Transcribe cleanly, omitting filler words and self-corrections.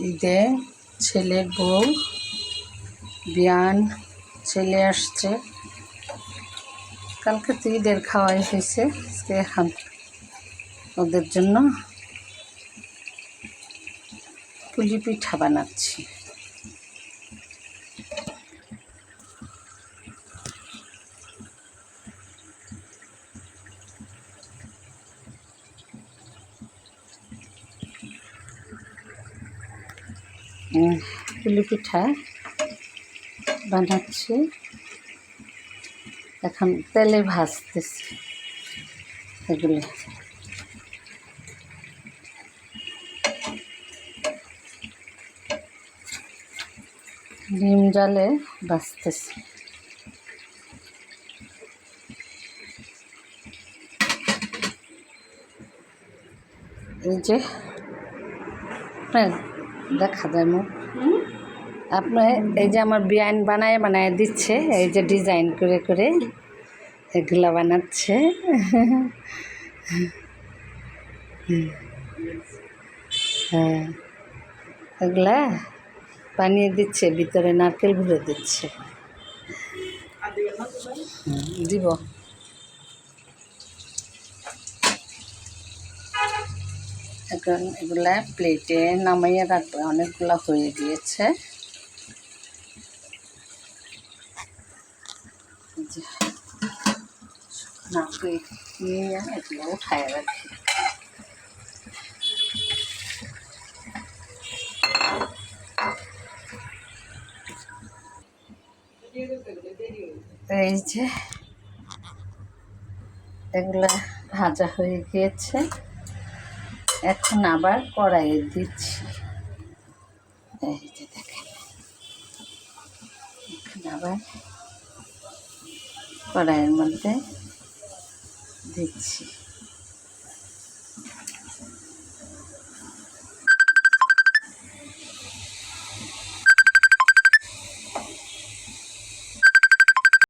ঈদে ছেলের বউ বিয়ান চলে আসছে। কালকে তো ঈদের খাওয়াই হয়েছে, এখন ওদের জন্য পুলি পিঠা বানাচ্ছি। পুলি পিঠা বানাচ্ছি, এখন তেলে ভাজতেছি এগুলো। ডিম জালে ভাজতেছি। এই যে দেখা যায় মুখ আপনার, এই যে আমার বিয়ান বানায় বানায় দিচ্ছে, এই যে ডিজাইন করে করে এগুলা বানাচ্ছে। হ্যাঁ, এগুলা বানিয়ে দিচ্ছে, ভিতরে নারকেল ভরে দিচ্ছে। দিব এখন এগুলা প্লেটে নামাইয়ে রাখবে, অনেকগুলা হয়ে গিয়েছে। না প্লেট নিয়ে এগুলো উঠায় রাখি। এই যে এগুলা ভাজা হয়ে গিয়েছে, এখন আবার কড়াইয়ে দিচ্ছি। এই যে দেখেন, এখন আবার কড়াইয়ের মধ্যে দিচ্ছি।